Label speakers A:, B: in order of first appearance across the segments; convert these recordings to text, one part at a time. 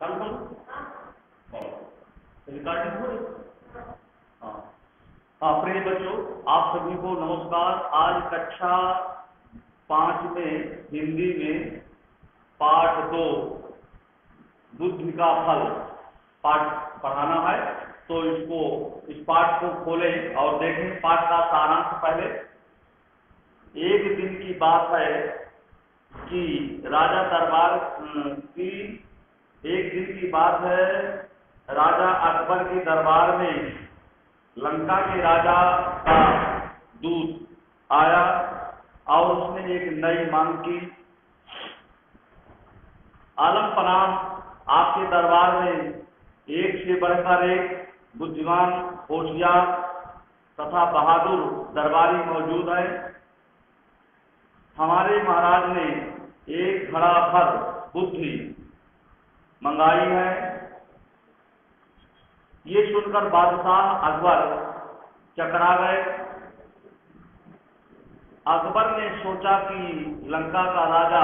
A: चालू करो। रिकॉर्डिंग हो रही? हाँ हाँ, प्रिय बच्चों, आप सभी को नमस्कार। आज कक्षा 5 में हिंदी में पाठ 2 बुद्धि का फल पाठ पढ़ाना है। तो इस पाठ को खोलें और देखें। पाठ का सारांश पहले। एक दिन की बात है कि राजा दरबार की एक दिन की बात है, राजा अकबर के दरबार में लंका के राजा का दूत आया और उसने एक नई मांग की। आलम पनाह आपके दरबार में एक से बढ़कर एक बुद्धिमान, होशियार तथा बहादुर दरबारी मौजूद है। हमारे महाराज ने एक घड़ा भर बुद्धि मंगाई है। ये सुनकर बादशाह अकबर चकरा गए। अकबर ने सोचा कि लंका का राजा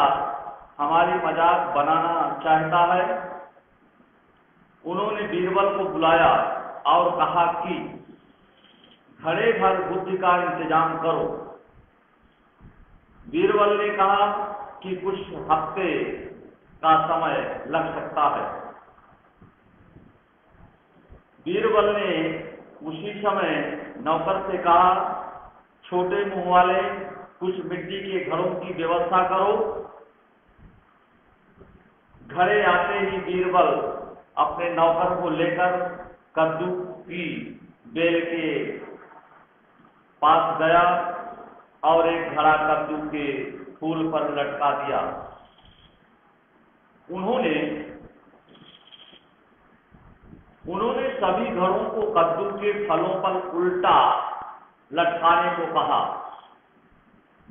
A: हमारी मजाक बनाना चाहता है। उन्होंने बीरबल को बुलाया और कहा कि घड़े भर बुद्धि का इंतजाम करो। बीरबल ने कहा कि कुछ हफ्ते का समय लग सकता है। बीरबल ने उसी समय नौकर से कहा, छोटे मुंह वाले कुछ मिट्टी के घड़ों की व्यवस्था करो। घड़े आते ही बीरबल अपने नौकर को लेकर कद्दू की बेल के पास गया और एक घड़ा कद्दू के फूल पर लटका दिया। उन्होंने सभी घड़ों को कद्दू के फलों पर उल्टा लटकाने को कहा।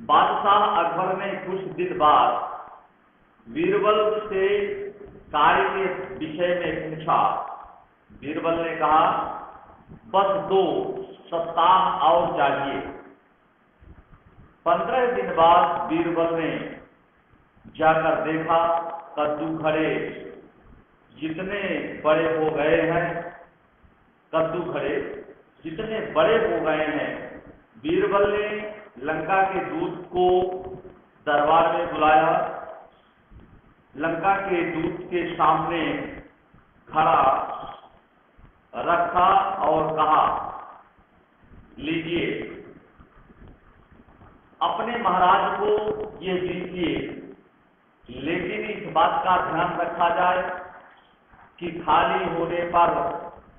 A: बादशाह अकबर ने कुछ दिन बाद बीरबल से कार्य के विषय में पूछा। बीरबल ने कहा, बस 2 सप्ताह और चाहिए। 15 दिन बाद बीरबल ने जाकर देखा, कद्दू घड़े जितने बड़े हो गए हैं, कद्दू घड़े जितने बड़े हो गए हैं। बीरबल ने लंका के दूत को दरबार में बुलाया। लंका के दूत के सामने खड़ा रखा और कहा, लीजिए, अपने महाराज को ये दीजिए, लेकिन इस बात का ध्यान रखा जाए कि खाली होने पर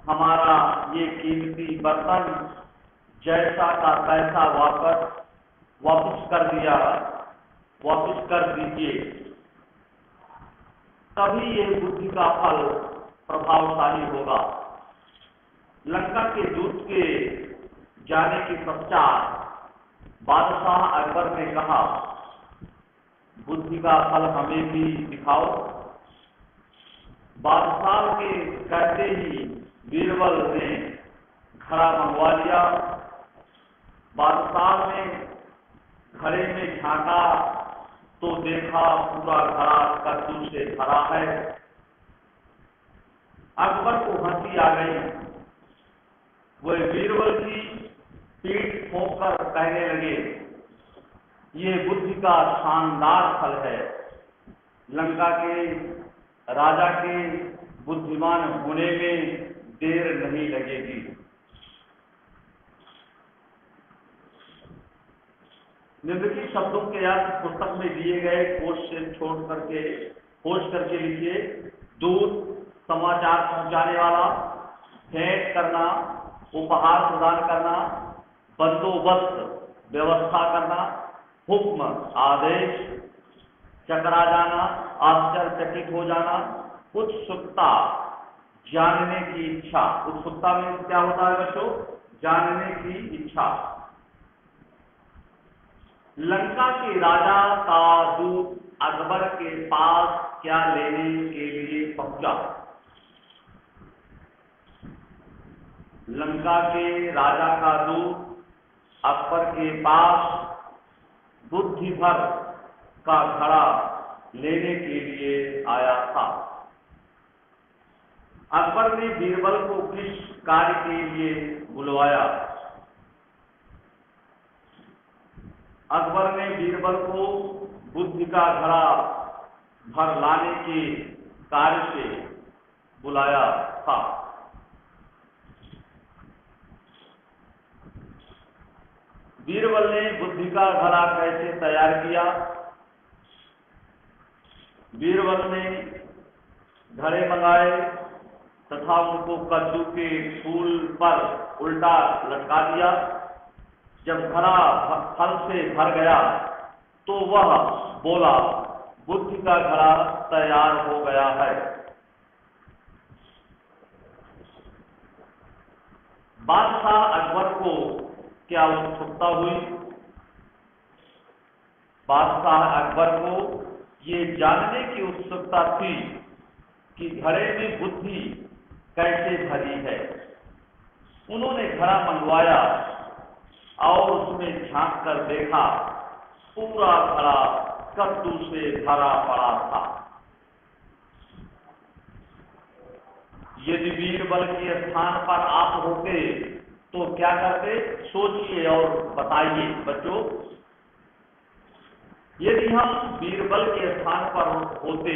A: हमारा ये कीमती बर्तन जैसा का तैसा वापस कर दीजिए। तभी यह बुद्धि का फल प्रभावशाली होगा। लंका के दूत के जाने के पश्चात बादशाह अकबर ने कहा, बुद्धि का फल हमें भी दिखाओ। बादशाह के कहते ही बीरबल ने घड़ा मंगवा लिया। बादशाह ने घड़े में झांका तो देखा पूरा घड़ा कद्दू से भरा है। अकबर को हंसी आ गई। वह बीरबल की पीठ ठोंककर कहने लगे, ये बुद्धि का शानदार फल है। लंका के राजा के बुद्धिमान होने में देर नहीं लगेगी। निम्नलिखित शब्दों के अर्थ पुस्तक में दिए गए कोष से खोज करके लिखिए। दूत, समाचार पहुंचाने वाला, भेंट करना, उपहार प्रदान करना, बंदोबस्त व्यवस्था करना, हुक्म आदेश, चकरा जाना, आश्चर्यचकित हो जाना, उत्सुकता, जानने की इच्छा। उत्सुकता में क्या होता है बच्चों? जानने की इच्छा। लंका के राजा का दूत अकबर के पास क्या लेने के लिए पहुंचा? लंका के राजा का दूत अकबर के पास बुद्धि भर का घड़ा लेने के लिए आया था। अकबर ने बीरबल को किस कार्य के लिए बुलवाया? अकबर ने बीरबल को बुद्धि का घड़ा भर लाने के कार्य से बुलाया था। बीरबल ने बुद्धि का घड़ा कैसे तैयार किया? बीरबल ने घड़े मंगाए तथा उनको कद्दू के फूल पर उल्टा लटका दिया। जब घड़ा फल से भर गया तो वह बोला, बुद्धि का घड़ा तैयार हो गया है। बादशाह अकबर को क्या उत्सुकता हुई? बादशाह अकबर को ये जानने की उत्सुकता थी कि घड़े में बुद्धि कैसे भरी है। उन्होंने घड़ा मंगवाया और उसमें झांक कर देखा, पूरा घड़ा कद्दू से भरा पड़ा था। यदि बीरबल के स्थान पर आप होते तो क्या करते? सोचिए और बताइए बच्चों। यदि हम बीरबल के स्थान पर होते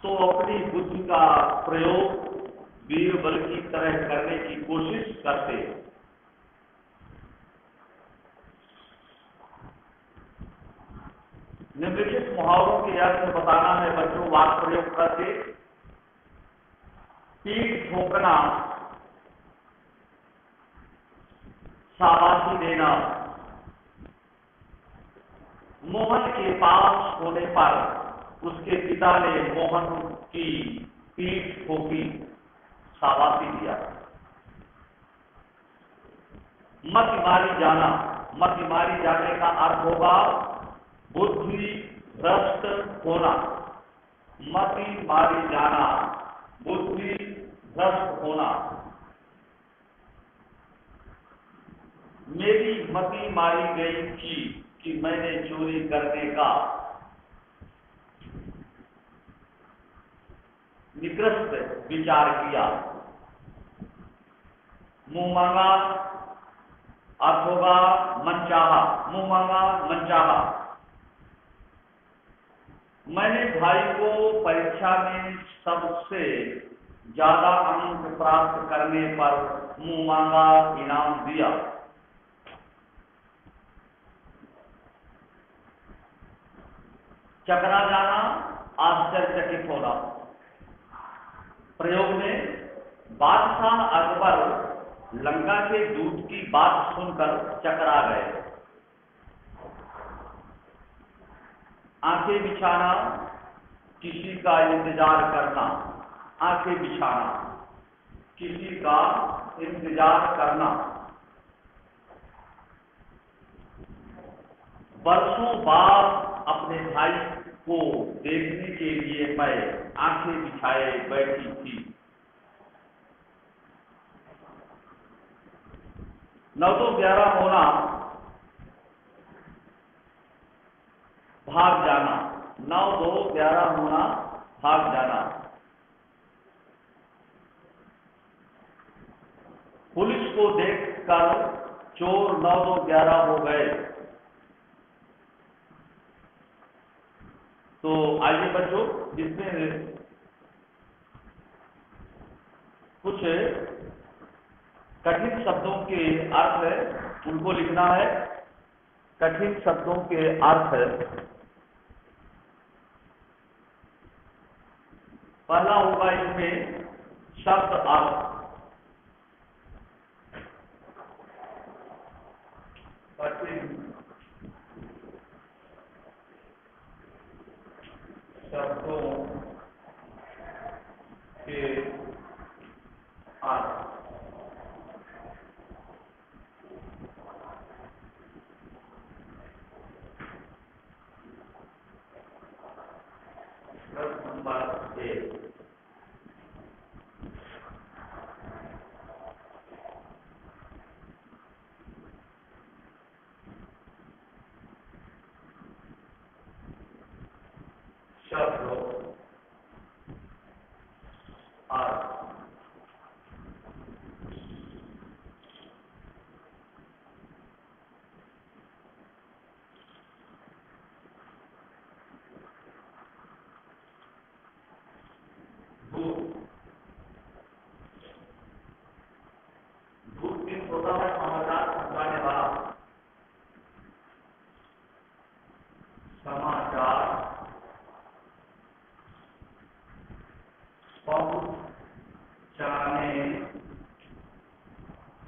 A: तो अपनी बुद्धि का प्रयोग बीरबल की तरह करने की कोशिश करते। निम्नलिखित मुहावरों के अर्थ बताना है बच्चों वाक्य प्रयोग करके। पीठ ठोकना, शाबाशी देना। मोहन के पास होने पर उसके पिता ने मोहन की पीठ ठोकी, शाबाशी दिया। मति मारी जाना, मति मारी जाने का अर्थ होगा बुद्धि भ्रष्ट होना। मति मारी जाना, बुद्धि भ्रष्ट होना। मेरी मति मारी गई थी कि मैंने चोरी करने का निकृष्ट विचार किया। मुंह मांगा अर्थ होगा मनचाहा, मुंह मांगा मनचाहा। मैंने भाई को परीक्षा में सबसे ज्यादा अंक प्राप्त करने पर मुंह मांगा इनाम दिया। चकरा जाना, आश्चर्यचकित होना। प्रयोग में बादशाह अकबर लंका के दूत की बात सुनकर चकरा गए। आंखें बिछाना, किसी का इंतजार करना। आंखें बिछाना, किसी का इंतजार करना। बरसों बाद अपने भाई को देखने के लिए मैं आंखें बिछाए बैठी थी। 9-11 होना, भाग जाना। 9-11 होना, भाग जाना। पुलिस को देखकर चोर 9-11 हो गए। तो आइए बच्चों, इसमें कुछ कठिन शब्दों के अर्थ है, उनको लिखना है। कठिन शब्दों के अर्थ है। पहला होगा इसमें शब्द अर्थ। कठिन शब्दों के अर्थ। नंबर 1, शब्द अर्थ।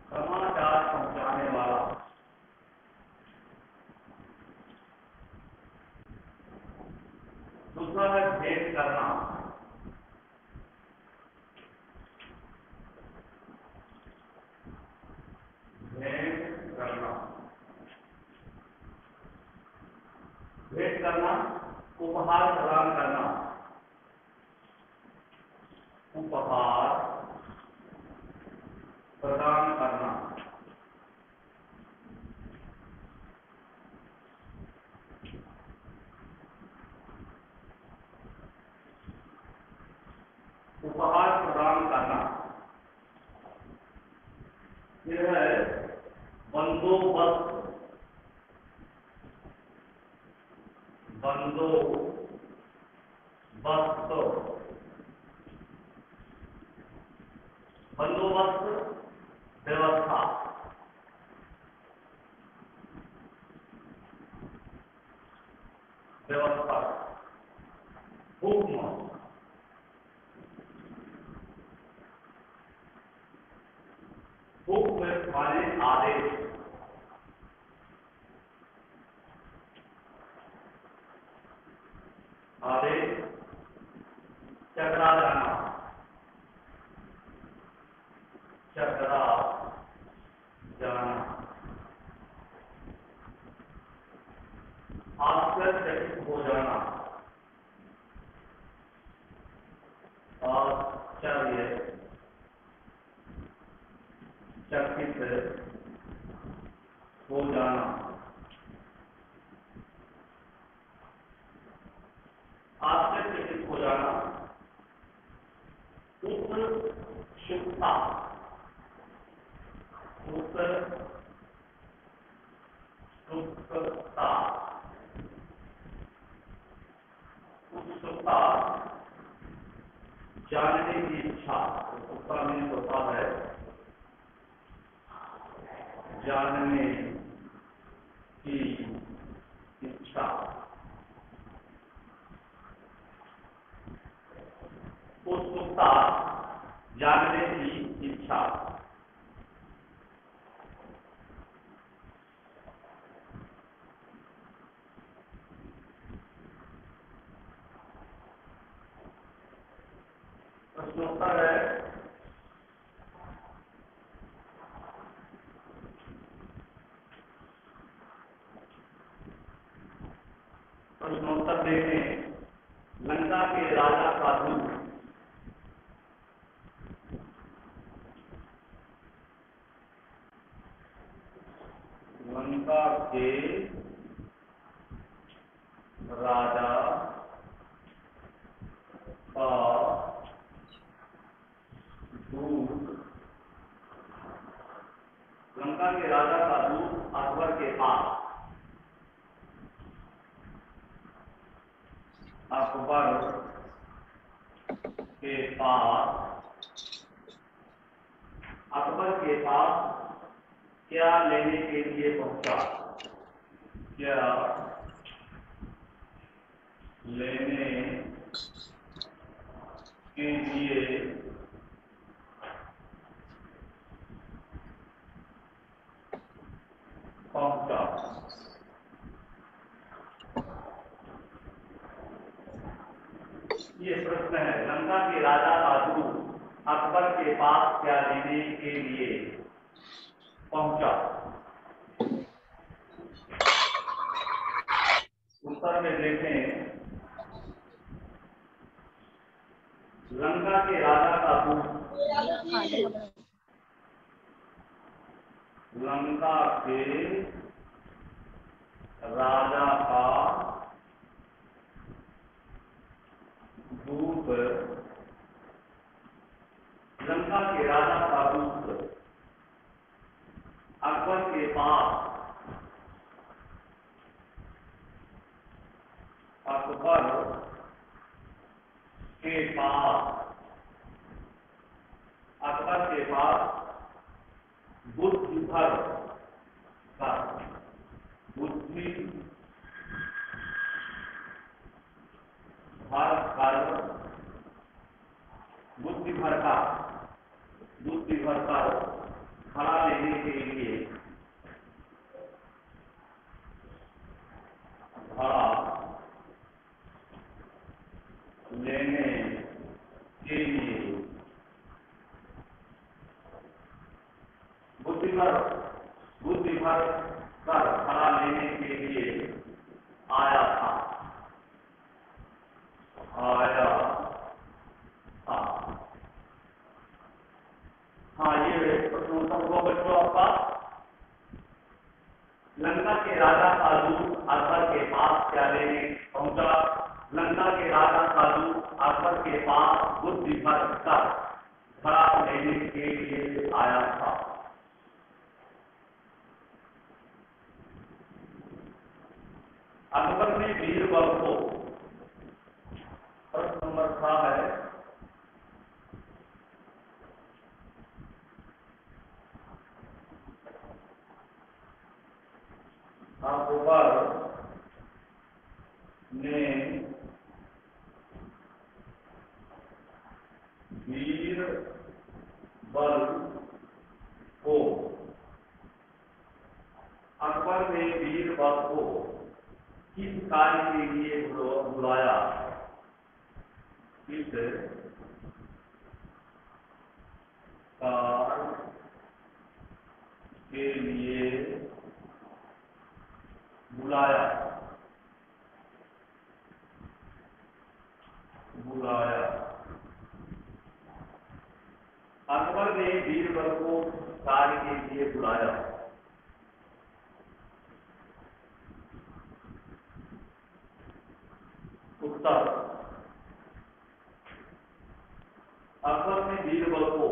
A: समाचार पहुंचाने वाला। दूसरा है भेंट करना। भेंट करना, भेंट करना, उपहार प्रदान करना। उपहार प्रदान करना। उपहार प्रदान करना। यह है बंदोबस्त। बंदोबस्त, बंदोबस्त, व्यवस्था। व्यवस्था, हुक्म। हुक्म माने आदेश। आदेश, चकरा जाना। चकरा जाना, आश्चर्यचकित हो जाना। आश्चर्यचकित हो जाना। आश्चर्यचकित हो जाना। उत्सुकता। उत्सुकता, उत्सुकता, जानने की इच्छा। उत्सुकता में होता है जानने की इच्छा। उत्सुकता, जानने की इच्छा। प्रश्नोत्तर है। प्रश्नोत्तर देखें। लंका के राजा का दूत। लंका के राजा का दूत। लंका के राजा का दूत अकबर के पास। अकबर के पास, अकबर के पास क्या लेने के लिए पहुंचा? क्या लेने के लिए पहुंचा? ये प्रश्न है। लंका के राजा का दूत अकबर के पास क्या लेने के लिए पहुंचा? उत्तर में देखें। लंका के राजा का दूत, लंका के राजा का दूत, लंका के राजा का दूत अकबर के पास, अकबर के पास, अकबर के पास बुद्धि भर का, बुद्धि बुद्धि भरकर खड़ा लेने के लिए खड़ा लेने के लिए बुद्धि भर कर खड़ा लेने के लिए आया था। हाँ, ये प्रश्नोत्तर हुआ बच्चों आपका। लंका के राजा का दूत अकबर के पास क्या लेने पहुंचा? लंका के राजा का दूत अकबर के पास बुद्धि भर कर खड़ा लेने के लिए आया था। अकबर ने बीरबल को, प्रश्न नंबर 6 है, अकबर ने बीरबल को किस कार्य के लिए बुलाया? किस कार्य के लिए बुलाया? अकबर ने बीरबल को कार्य के लिए बुलाया। उत्तर, अकबर ने बीरबल को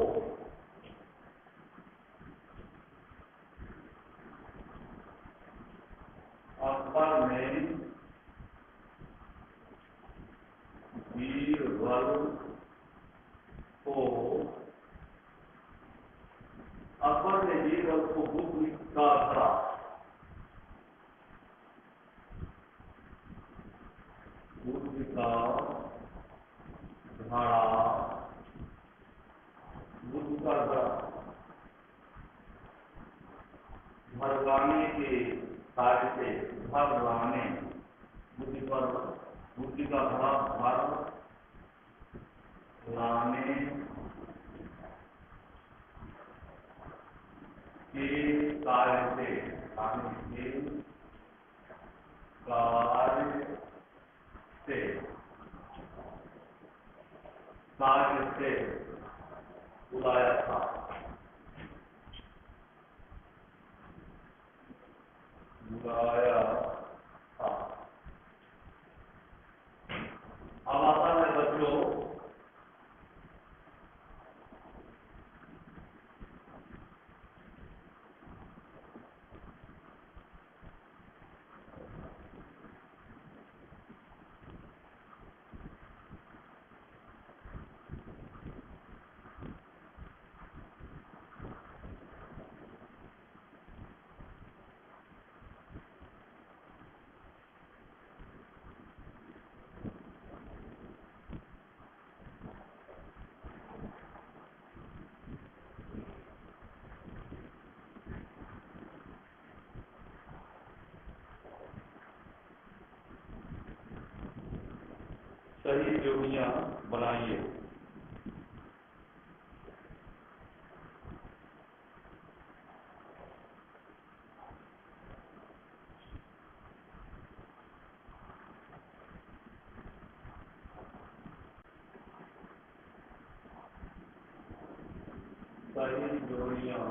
A: बुद्धि का घड़ा भरवाने के कार्य से बुद्धि का घड़ा भर लाने के कार्य से बुलाया था। अब आता है बच्चों सही जोड़ियां बनाइए। सही जोड़ियां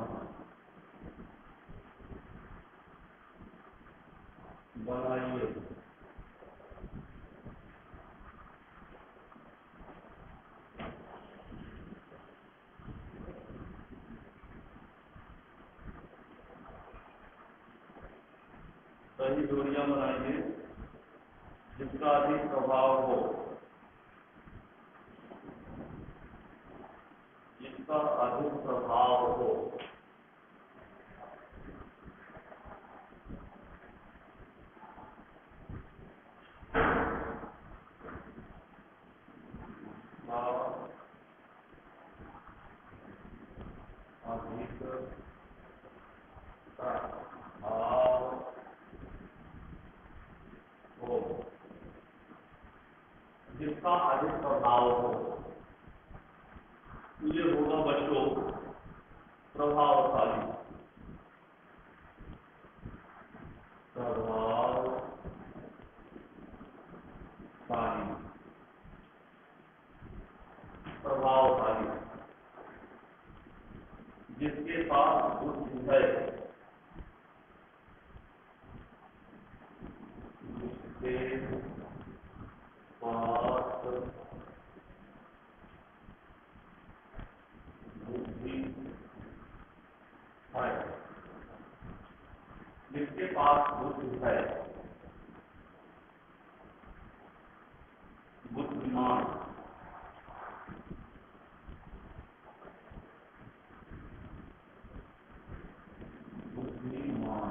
A: बनाइए। सही जोड़ियां बनाइए जिसका अधिक प्रभाव हो, जिसका अधिक प्रभाव हो। प्रभाव हो, जिसका अधिक प्रभाव हो, ये होगा बच्चों प्रभावशाली। प्रभावशाली जिसके पास बुद्धि है, जिसके पास बुद्धि है, जिसके पास बुद्धि है, बुद्धिमान, बुद्धिमान,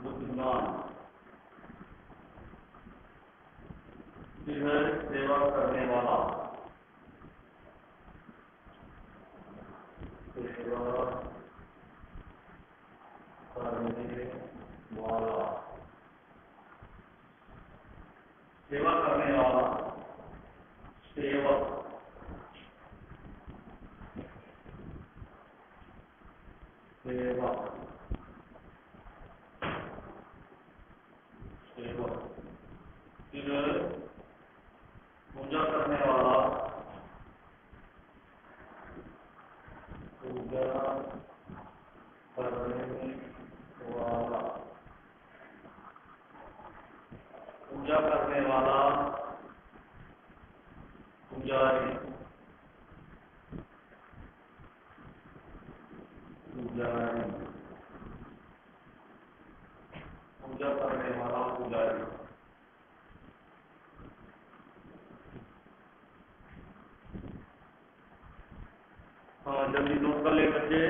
A: बुद्धिमान जिधर सेवा करने वाला, सेवा करने वाला, सेवा करने वाला, सेवक, सेवक, सेवक फिर पूजा करने वाला, पूजा करने वाला, पूजा करने वाला, पुजारी, पुजारी, पूजा करने वाला पुजारी। हाँ, जल्दी नोट कर ले बच्चे।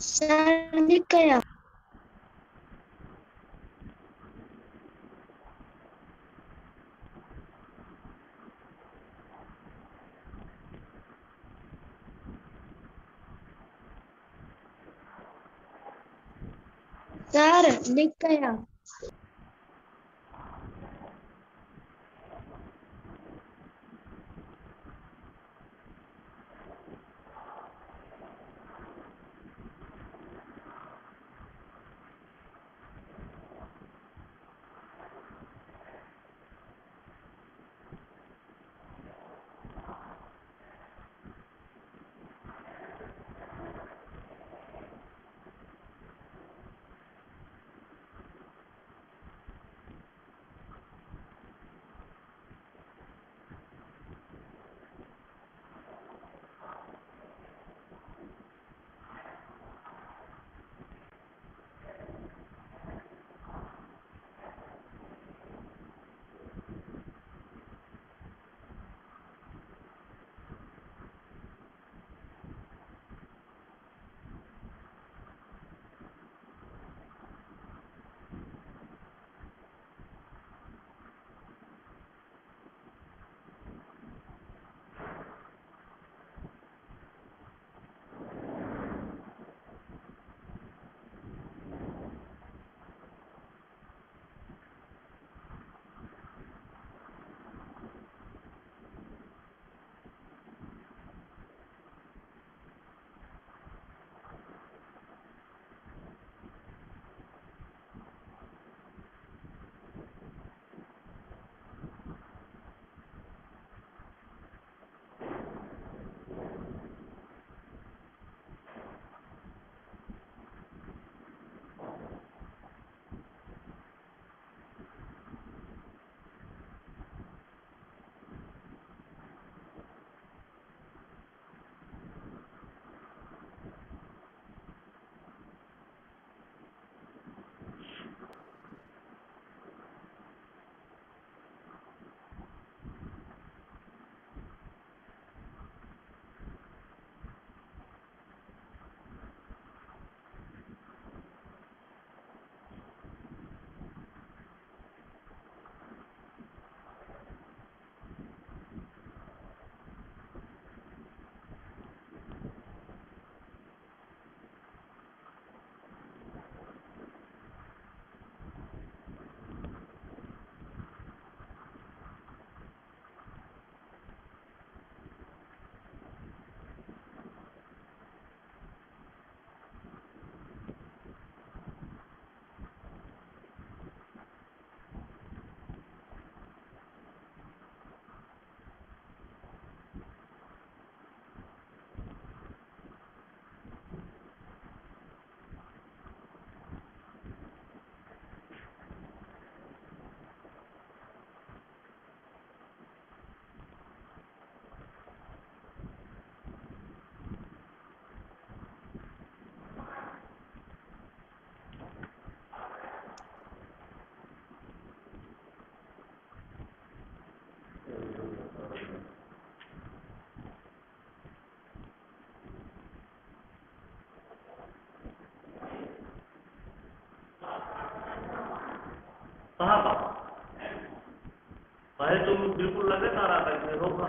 B: सर दिख गया। सर दिख गया।
A: तुम बिल्कुल लगातार आता है, रोका